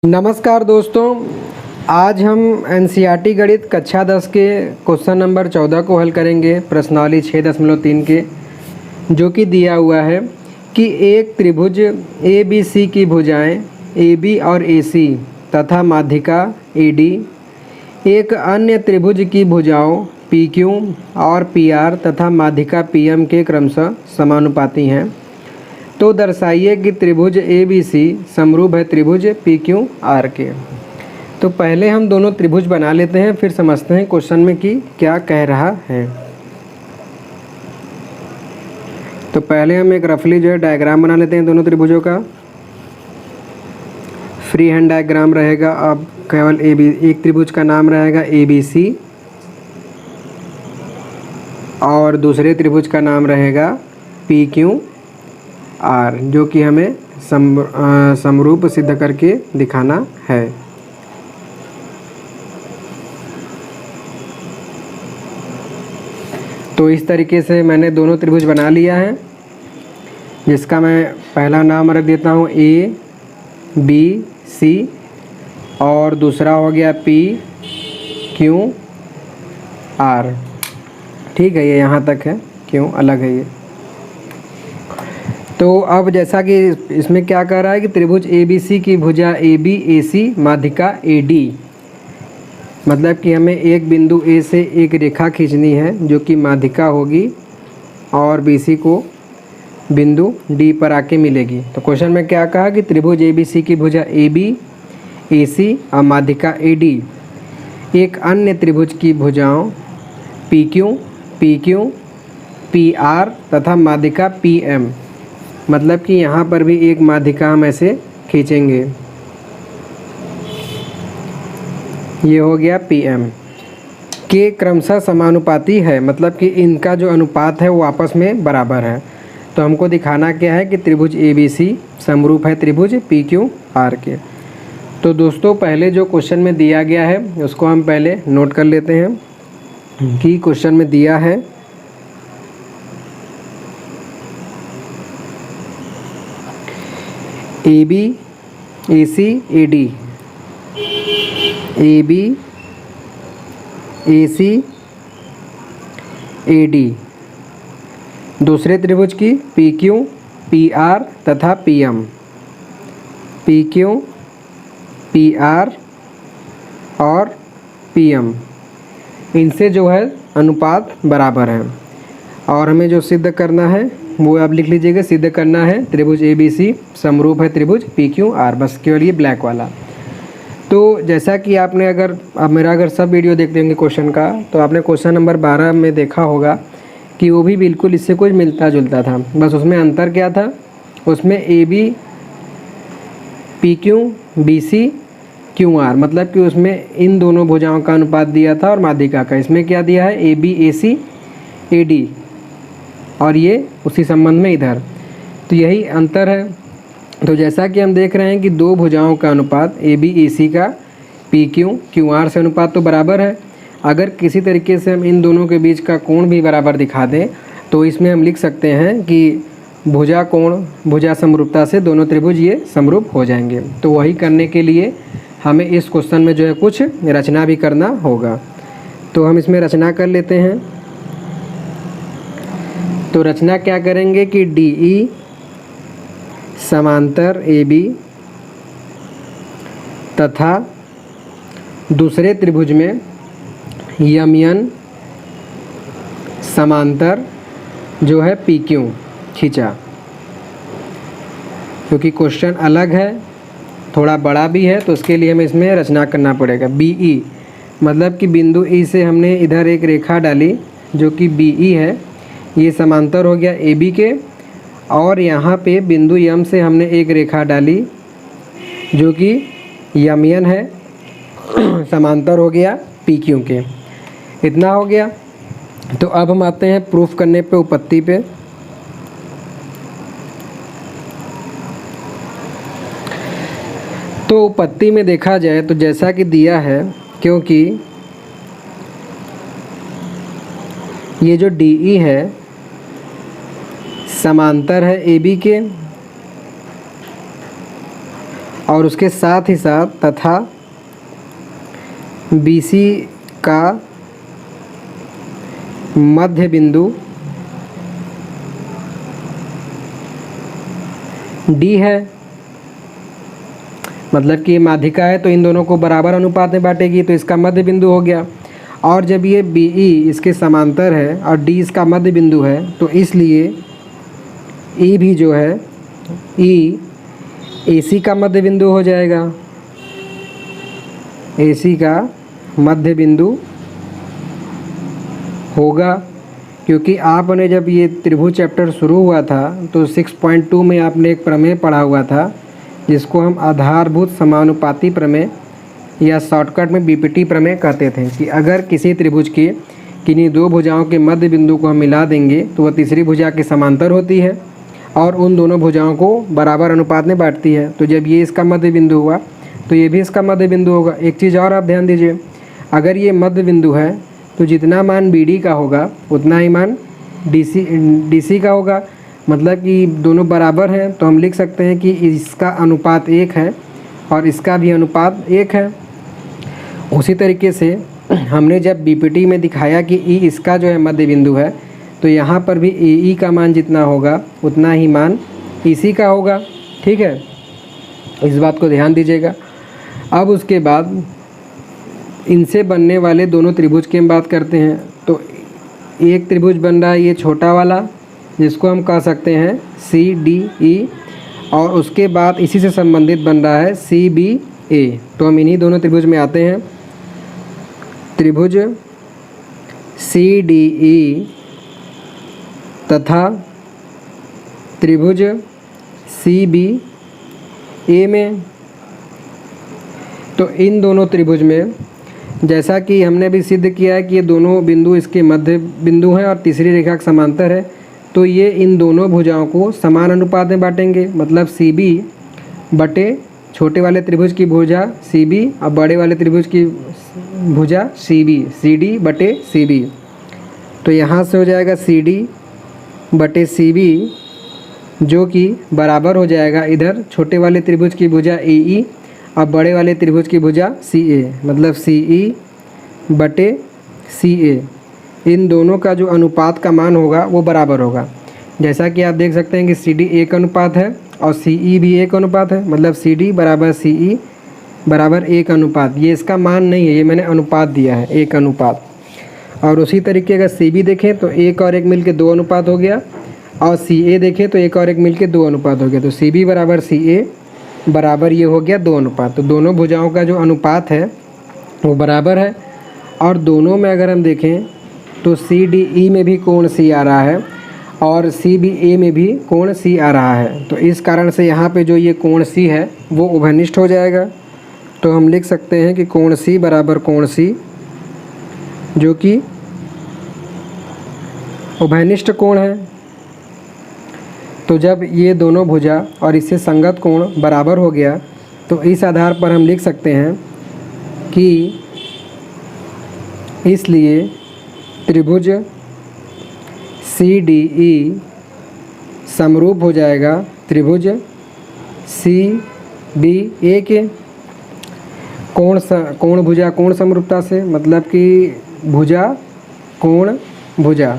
नमस्कार दोस्तों, आज हम एनसीईआरटी गणित कक्षा 10 के क्वेश्चन नंबर 14 को हल करेंगे प्रश्नावली 6.3 के, जो कि दिया हुआ है कि एक त्रिभुज ए बी सी की भुजाएं ए बी और ए सी तथा माध्यिका ए डी एक अन्य त्रिभुज की भुजाओं पी क्यू और पी आर तथा माध्यिका पी एम के क्रमशः समानुपाती हैं, तो दर्शाइए कि त्रिभुज ए बी सी समरूप है त्रिभुज पी क्यू आर के। तो पहले हम दोनों त्रिभुज बना लेते हैं, फिर समझते हैं क्वेश्चन में कि क्या कह रहा है। तो पहले हम एक रफली जो है डायग्राम बना लेते हैं दोनों त्रिभुजों का। फ्री हैंड डायग्राम रहेगा। अब केवल एक त्रिभुज का नाम रहेगा ए बी सी और दूसरे त्रिभुज का नाम रहेगा पी क्यू आर, जो कि हमें समरूप सिद्ध करके दिखाना है। तो इस तरीके से मैंने दोनों त्रिभुज बना लिया है, जिसका मैं पहला नाम रख देता हूँ ए बी सी और दूसरा हो गया पी क्यू आर। ठीक है, ये यहाँ तक है, क्यों अलग है ये। तो अब जैसा कि इसमें क्या कह रहा है कि त्रिभुज ए बी सी की भुजा ए बी ए सी माध्यिका ए डी, मतलब कि हमें एक बिंदु ए से एक रेखा खींचनी है जो कि माध्यिका होगी और बी सी को बिंदु डी पर आके मिलेगी। तो क्वेश्चन में क्या कहा कि त्रिभुज ए बी सी की भुजा ए बी ए सी और माध्यिका ए डी एक अन्य त्रिभुज की भुजाओं पी क्यू पी आर तथा माध्यिका पी एम, मतलब कि यहाँ पर भी एक माध्यिका हम ऐसे खींचेंगे, ये हो गया पी एम के क्रमशः समानुपाती है, मतलब कि इनका जो अनुपात है वो आपस में बराबर है। तो हमको दिखाना क्या है कि त्रिभुज ए बी सी समरूप है त्रिभुज पी क्यू आर के। तो दोस्तों, पहले जो क्वेश्चन में दिया गया है उसको हम पहले नोट कर लेते हैं कि क्वेश्चन में दिया है A B A C A D, A B A C A D दूसरे त्रिभुज की पी क्यू पी आर तथा P M, P Q P R और पी एम, इनसे जो है अनुपात बराबर है। और हमें जो सिद्ध करना है वो आप लिख लीजिएगा, सिद्ध करना है त्रिभुज ए बी सी समरूप है त्रिभुज पी क्यू आर, बस केवल ये ब्लैक वाला। तो जैसा कि आपने अगर सब वीडियो देखते होंगे क्वेश्चन का, तो आपने क्वेश्चन नंबर 12 में देखा होगा कि वो भी बिल्कुल इससे कुछ मिलता जुलता था, बस उसमें अंतर क्या था, उसमें A B P Q B C Q R, मतलब कि उसमें इन दोनों भुजाओं का अनुपात दिया था और माध्यिका का इसमें क्या दिया है A B A C A D, और ये उसी संबंध में इधर। तो यही अंतर है। तो जैसा कि हम देख रहे हैं कि दो भुजाओं का अनुपात ए बी ए सी का पी क्यू क्यू आर से अनुपात तो बराबर है। अगर किसी तरीके से हम इन दोनों के बीच का कोण भी बराबर दिखा दें तो इसमें हम लिख सकते हैं कि भुजा समरूपता से दोनों त्रिभुज ये समरूप हो जाएंगे। तो वही करने के लिए हमें इस क्वेश्चन में जो है कुछ रचना भी करना होगा। तो हम इसमें रचना कर लेते हैं। तो रचना क्या करेंगे कि डी ई समांतर ए बी तथा दूसरे त्रिभुज में यम एन समांतर जो है पी क्यू खींचा, क्योंकि क्वेश्चन अलग है, थोड़ा बड़ा भी है, तो उसके लिए हमें इसमें रचना करना पड़ेगा। बी ई मतलब कि बिंदु ई से हमने इधर एक रेखा डाली जो कि बी ई है, ये समांतर हो गया ए बी के, और यहाँ पे बिंदु यम से हमने एक रेखा डाली जो कि यम एन है, समांतर हो गया पी क्यू के। इतना हो गया। तो अब हम आते हैं प्रूफ करने पे, उपपत्ति पे। तो उपपत्ति में देखा जाए तो जैसा कि दिया है, क्योंकि ये जो डी ई है समांतर है ए बी के और उसके साथ ही साथ तथा BC का मध्य बिंदु D है। मतलब कि ये माध्यिका है तो इन दोनों को बराबर अनुपात में बांटेगी, तो इसका मध्य बिंदु हो गया। और जब ये BE इसके समांतर है और D इसका मध्य बिंदु है, तो इसलिए E भी जो है E AC का मध्य बिंदु हो जाएगा। AC का मध्य बिंदु होगा, क्योंकि आपने जब ये त्रिभुज चैप्टर शुरू हुआ था तो 6.2 में आपने एक प्रमेय पढ़ा हुआ था जिसको हम आधारभूत समानुपाती प्रमेय या शॉर्टकट में BPT प्रमेय कहते थे, कि अगर किसी त्रिभुज के किन्हीं दो भुजाओं के मध्य बिंदु को हम मिला देंगे तो वह तीसरी भुजा के समांतर होती है और उन दोनों भुजाओं को बराबर अनुपात में बांटती है। तो जब ये इसका मध्य बिंदु हुआ तो ये भी इसका मध्य बिंदु होगा। एक चीज़ और आप ध्यान दीजिए, अगर ये मध्य बिंदु है तो जितना मान BD का होगा उतना ही मान DC का होगा। मतलब कि दोनों बराबर हैं, तो हम लिख सकते हैं कि इसका अनुपात 1 है और इसका भी अनुपात 1 है। उसी तरीके से हमने जब BPT में दिखाया कि E इसका जो है मध्य बिंदु है, तो यहाँ पर भी AE का मान जितना होगा उतना ही मान EC का होगा। ठीक है, इस बात को ध्यान दीजिएगा। अब उसके बाद इनसे बनने वाले दोनों त्रिभुज की हम बात करते हैं। तो एक त्रिभुज बन रहा है ये छोटा वाला, जिसको हम कह सकते हैं CDE, और उसके बाद इसी से संबंधित बन रहा है CBA। तो हम इन्हीं दोनों त्रिभुज में आते हैं। त्रिभुज CDE तथा त्रिभुज CBA में। तो इन दोनों त्रिभुज में जैसा कि हमने भी सिद्ध किया है कि ये दोनों बिंदु इसके मध्य बिंदु हैं और तीसरी रेखा के समांतर है, तो ये इन दोनों भुजाओं को समान अनुपात में बांटेंगे। मतलब CB बटे छोटे वाले त्रिभुज की भुजा CB और बड़े वाले त्रिभुज की भुजा CB, CD बटे CB। तो यहाँ से हो जाएगा CD बटे CB, जो कि बराबर हो जाएगा इधर छोटे वाले त्रिभुज की भुजा AE और बड़े वाले त्रिभुज की भुजा CA। मतलब CE बटे CA, इन दोनों का जो अनुपात का मान होगा वो बराबर होगा। जैसा कि आप देख सकते हैं कि CD 1 अनुपात है और CE भी 1 अनुपात है। मतलब CD बराबर CE बराबर 1 अनुपात। ये इसका मान नहीं है, ये मैंने अनुपात दिया है 1 अनुपात। और उसी तरीके अगर CB देखें तो 1 और 1 मिलके 2 अनुपात हो गया, और CA देखें तो 1 और 1 मिलके 2 अनुपात हो गया। तो CB बराबर CA बराबर ये हो गया 2 अनुपात। तो दोनों भुजाओं का जो अनुपात है वो बराबर है। और दोनों में अगर हम देखें तो CDE में भी कोण C आ रहा है और CBA में भी कोण C आ रहा है। तो इस कारण से यहाँ पे जो ये कोण C है वो उभयनिष्ठ हो जाएगा। तो हम लिख सकते हैं कि कोण C बराबर कोण C, जो कि उभयनिष्ठ कोण है। तो जब ये दोनों भुजा और इससे संगत कोण बराबर हो गया तो इस आधार पर हम लिख सकते हैं कि इसलिए त्रिभुज CDE समरूप हो जाएगा त्रिभुज CBA के। कोण भुजा कोण समरूपता से, मतलब कि भुजा कोण भुजा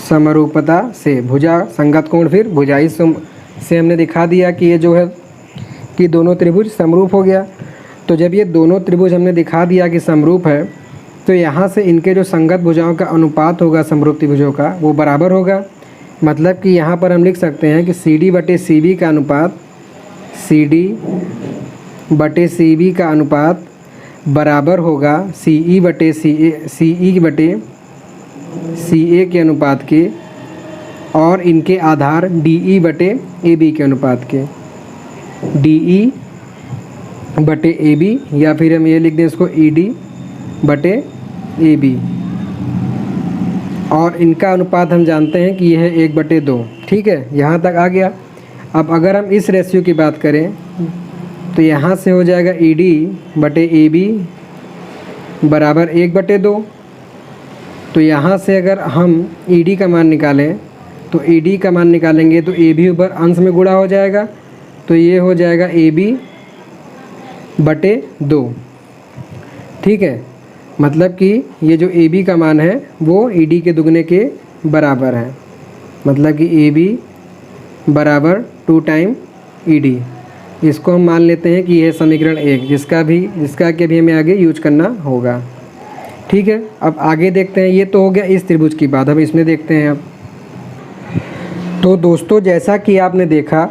समरूपता से, भुजा संगत कोण फिर भुजा, इस से हमने दिखा दिया कि ये जो है कि दोनों त्रिभुज समरूप हो गया। तो जब ये दोनों त्रिभुज हमने दिखा दिया कि समरूप है, तो यहाँ से इनके जो संगत भुजाओं का अनुपात होगा समरूप त्रिभुजों का वो बराबर होगा। मतलब कि यहाँ पर हम लिख सकते हैं कि CD बटे CB का अनुपात, CD बटे CB का अनुपात बराबर होगा CE बटे CE बटे CA के अनुपात के, और इनके आधार DE बटे AB के अनुपात के। DE बटे AB, या फिर हम ये लिख दें इसको ED बटे AB। और इनका अनुपात हम जानते हैं कि यह है 1/2। ठीक है, यहाँ तक आ गया। अब अगर हम इस रेशियो की बात करें तो यहाँ से हो जाएगा ED बटे AB बराबर 1/2। तो यहाँ से अगर हम ED का मान निकालें तो ED का मान निकालेंगे तो AB ऊपर अंश में गुणा हो जाएगा, तो ये हो जाएगा AB/2। ठीक है, मतलब कि ये जो AB का मान है वो ED के दुगने के बराबर है, मतलब कि AB बराबर 2 टाइम ED। इसको हम मान लेते हैं कि यह समीकरण 1, जिसका कि अभी हमें आगे यूज करना होगा। ठीक है, अब आगे देखते हैं। ये तो हो गया इस त्रिभुज की बात, अब इसमें देखते हैं। अब तो दोस्तों, जैसा कि आपने देखा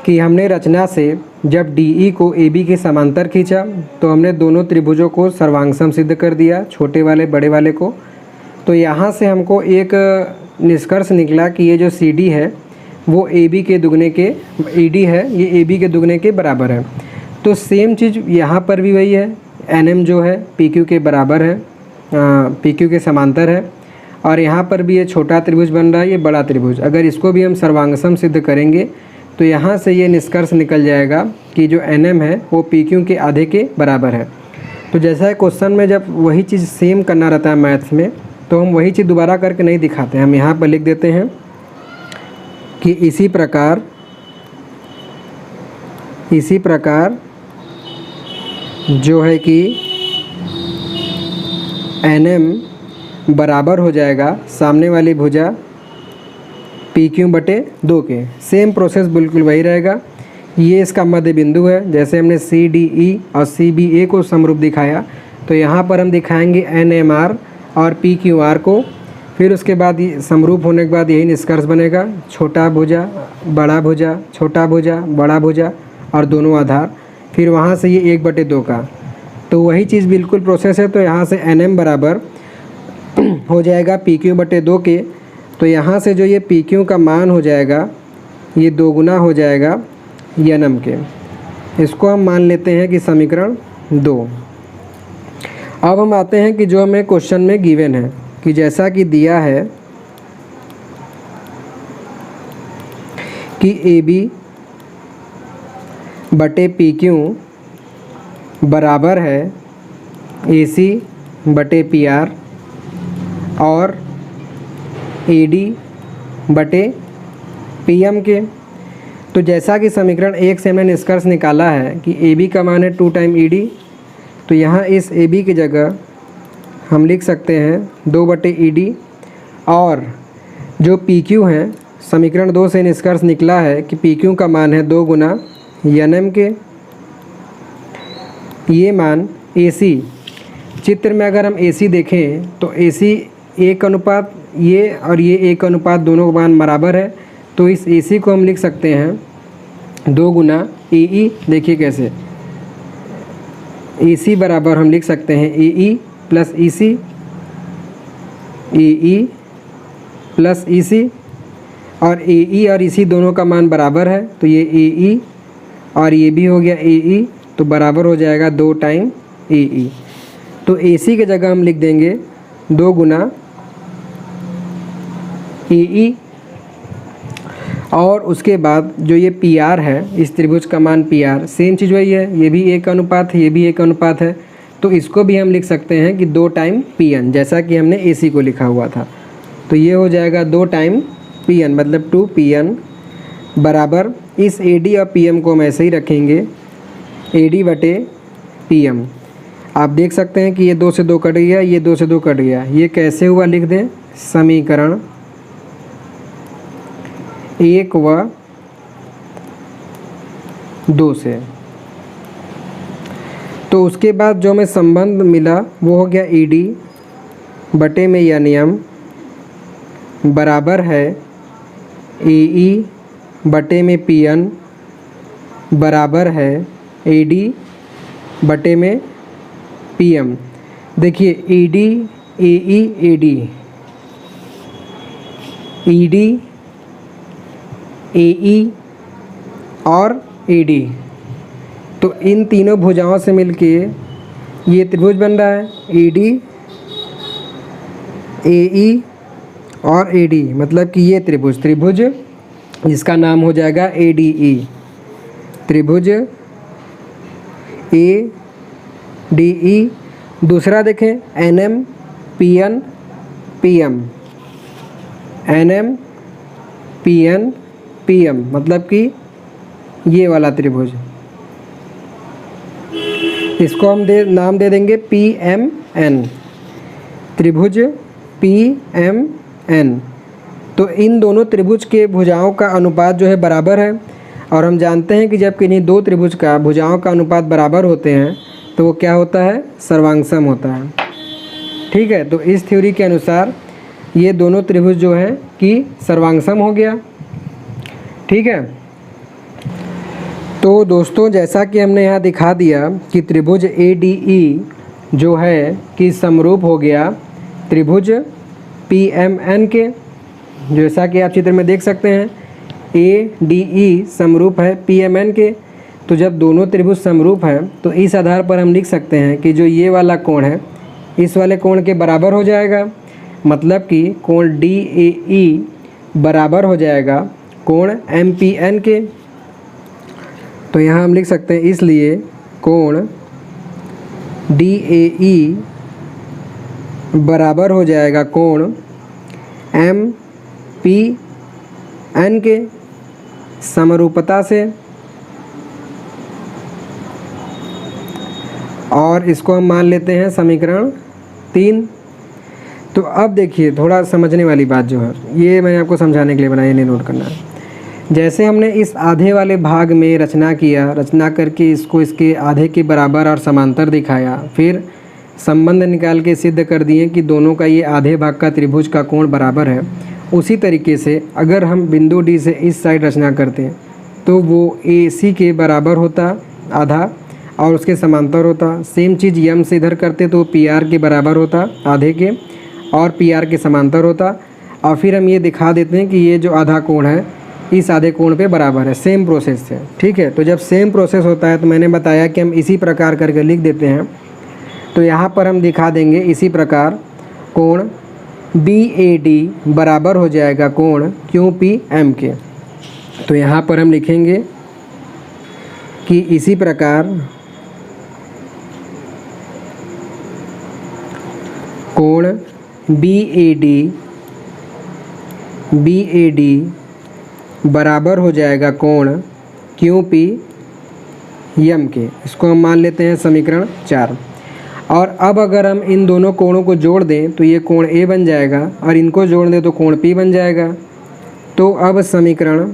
कि हमने रचना से जब DE को AB के समांतर खींचा तो हमने दोनों त्रिभुजों को सर्वांगसम सिद्ध कर दिया, छोटे वाले बड़े वाले को। तो यहाँ से हमको एक निष्कर्ष निकला कि ये जो CD है वो AB के दुगने के, ED है ये AB के दुगने के बराबर है। तो सेम चीज़ यहाँ पर भी वही है, NM जो है PQ के बराबर है, PQ के समांतर है। और यहाँ पर भी ये छोटा त्रिभुज बन रहा है, ये बड़ा त्रिभुज। अगर इसको भी हम सर्वांगसम सिद्ध करेंगे तो यहाँ से ये निष्कर्ष निकल जाएगा कि जो NM है वो PQ के आधे के बराबर है। तो जैसा क्वेश्चन में जब वही चीज़ सेम करना रहता है मैथ्स में, तो हम वही चीज़ दोबारा करके नहीं दिखाते हैं, हम यहाँ पर लिख देते हैं कि इसी प्रकार जो है कि NM बराबर हो जाएगा सामने वाली भुजा PQ/2 के। सेम प्रोसेस बिल्कुल वही रहेगा। ये इसका मध्य बिंदु है, जैसे हमने CDE और CBA को समरूप दिखाया, तो यहाँ पर हम दिखाएंगे NMR और PQR को। फिर उसके बाद ये समरूप होने के बाद यही निष्कर्ष बनेगा, छोटा भुजा बड़ा भुजा, छोटा भुजा बड़ा भुजा और दोनों आधार। फिर वहाँ से ये 1/2 का, तो वही चीज़ बिल्कुल प्रोसेस है। तो यहाँ से NM बराबर हो जाएगा PQ/2 के। तो यहाँ से जो ये PQ का मान हो जाएगा ये 2 गुना हो जाएगा NM के। इसको हम मान लेते हैं कि समीकरण 2। अब हम आते हैं कि जो हमें क्वेश्चन में गिवन है कि जैसा कि दिया है कि AB/PQ बराबर है AC/PR और AD/PM के। तो जैसा कि समीकरण 1 से हमने निष्कर्ष निकाला है कि AB का मान है 2 टाइम ED, तो यहाँ इस AB की जगह हम लिख सकते हैं 2/ED। और जो PQ है, समीकरण 2 से निष्कर्ष निकला है कि PQ का मान है 2 गुना NM के। ये मान AC, चित्र में अगर हम AC देखें तो AC 1 ये और ये 1 दोनों का मान बराबर है। तो इस AC को हम लिख सकते हैं 2 गुना AE। देखिए कैसे, AC बराबर हम लिख सकते हैं AE plus EC, AE plus EC। और AE और EC दोनों का मान बराबर है, तो ये AE और ये भी हो गया AE, तो बराबर हो जाएगा 2 टाइम AE। तो AC की जगह हम लिख देंगे 2 गुना AE। और उसके बाद जो ये PR है, इस त्रिभुज का मान PR, सेम चीज़ वही है, ये भी 1 है, ये भी 1 है। तो इसको भी हम लिख सकते हैं कि 2 टाइम PN, जैसा कि हमने AC को लिखा हुआ था। तो ये हो जाएगा 2 टाइम PN, मतलब 2 PN बराबर, इस AD और PM को हम ऐसे ही रखेंगे AD/PM। आप देख सकते हैं कि ये 2 से 2 कट गया, ये 2 से 2 कट गया। ये कैसे हुआ लिख दें, समीकरण 1 व 2 से। तो उसके बाद जो हमें संबंध मिला वो हो गया ED/NM बराबर है AE/PN बराबर है AD/PM। देखिए ED, AE, AD, AE और AD, तो इन तीनों भुजाओं से मिलके ये त्रिभुज बन रहा है ED, AE और AD। मतलब कि ये त्रिभुज जिसका नाम हो जाएगा ADE, त्रिभुज ADE। दूसरा देखें NM, PN, PM, NM, PN, PM, मतलब कि ये वाला त्रिभुज, इसको हम नाम दे देंगे PMN, त्रिभुज PMN। तो इन दोनों त्रिभुज के भुजाओं का अनुपात जो है बराबर है, और हम जानते हैं कि जब किन्हीं दो त्रिभुज का भुजाओं का अनुपात बराबर होते हैं तो वो क्या होता है, सर्वांगसम होता है। ठीक है, तो इस थ्योरी के अनुसार ये दोनों त्रिभुज जो है कि सर्वांगसम हो गया। ठीक है, तो दोस्तों जैसा कि हमने यहाँ दिखा दिया कि त्रिभुज ADE जो है कि समरूप हो गया त्रिभुज PMN के, जैसा कि आप चित्र में देख सकते हैं ADE समरूप है PMN के। तो जब दोनों त्रिभुज समरूप हैं तो इस आधार पर हम लिख सकते हैं कि जो ये वाला कोण है इस वाले कोण के बराबर हो जाएगा, मतलब कि कोण DAE बराबर हो जाएगा कोण MPN के। तो यहाँ हम लिख सकते हैं इसलिए कोण DAE बराबर हो जाएगा कोण MPN के समरूपता से, और इसको हम मान लेते हैं समीकरण 3। तो अब देखिए थोड़ा समझने वाली बात जो है ये मैंने आपको समझाने के लिए बनाया, नहीं नोट करना है। जैसे हमने इस आधे वाले भाग में रचना किया, रचना करके इसको इसके आधे के बराबर और समांतर दिखाया, फिर संबंध निकाल के सिद्ध कर दिए कि दोनों का ये आधे भाग का त्रिभुज का कोण बराबर है। उसी तरीके से अगर हम बिंदु D से इस साइड रचना करते हैं तो वो AC के बराबर होता आधा और उसके समांतर होता। सेम चीज़ M से इधर करते तो PR के बराबर होता आधे के और PR के समांतर होता। और फिर हम ये दिखा देते हैं कि ये जो आधा कोण है इस आधे कोण पे बराबर है, सेम प्रोसेस से। ठीक है, तो जब सेम प्रोसेस होता है तो मैंने बताया कि हम इसी प्रकार करके लिख देते हैं। तो यहाँ पर हम दिखा देंगे इसी प्रकार कोण BAD बराबर हो जाएगा कोण QPM के। तो यहाँ पर हम लिखेंगे कि इसी प्रकार कोण BAD बराबर हो जाएगा कोण QPM के। इसको हम मान लेते हैं समीकरण 4। और अब अगर हम इन दोनों कोणों को जोड़ दें तो ये कोण A बन जाएगा और इनको जोड़ दें तो कोण P बन जाएगा। तो अब समीकरण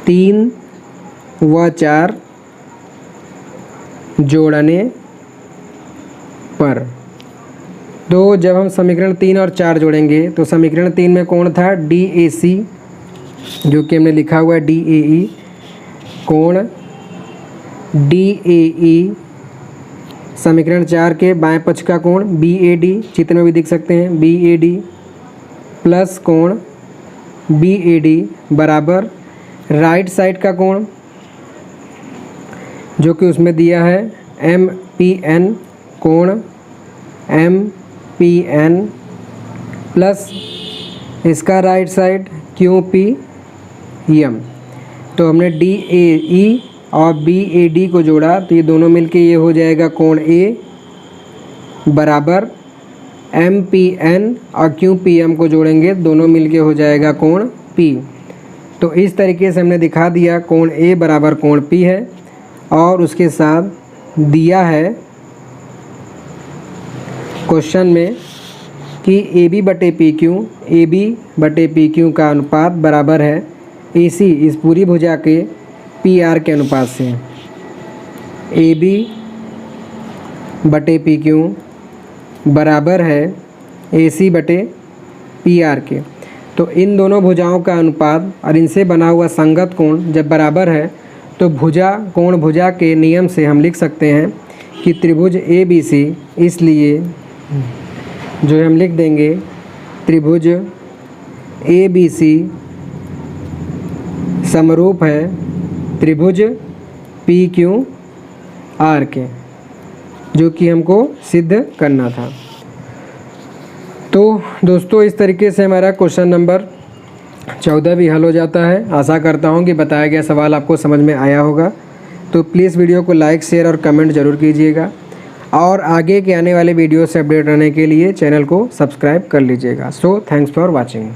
3 व 4 जोड़ने पर, तो जब हम समीकरण 3 और 4 जोड़ेंगे तो समीकरण 3 में कोण था DAC जो कि हमने लिखा हुआ है DAE, कोण DAE समीकरण 4 के बाएं पक्ष का कोण BAD, चित्र में भी दिख सकते हैं BAD प्लस कोण BAD बराबर राइट साइड का कोण जो कि उसमें दिया है MPN, कोण MPN प्लस इसका राइट साइड QPM। तो हमने DAE और BAD को जोड़ा तो ये दोनों मिलके ये हो जाएगा कोण A बराबर MPN और QPM को जोड़ेंगे दोनों मिलके हो जाएगा कोण P। तो इस तरीके से हमने दिखा दिया कोण A बराबर कोण P है, और उसके साथ दिया है क्वेश्चन में कि AB बटे PQ का अनुपात बराबर है AC इस पूरी भुजा के PR के अनुपात से। AB बटे PQ बराबर है AC बटे PR के। तो इन दोनों भुजाओं का अनुपात और इनसे बना हुआ संगत कोण जब बराबर है तो कोण भुजा के नियम से हम लिख सकते हैं कि त्रिभुज ABC, इसलिए जो हम लिख देंगे त्रिभुज ABC समरूप है त्रिभुज PQR के, जो कि हमको सिद्ध करना था। तो दोस्तों इस तरीके से हमारा क्वेश्चन नंबर 14 भी हल हो जाता है। आशा करता हूँ कि बताया गया सवाल आपको समझ में आया होगा। तो प्लीज़ वीडियो को लाइक, शेयर और कमेंट ज़रूर कीजिएगा, और आगे के आने वाले वीडियो से अपडेट रहने के लिए चैनल को सब्सक्राइब कर लीजिएगा। So thanks for watching.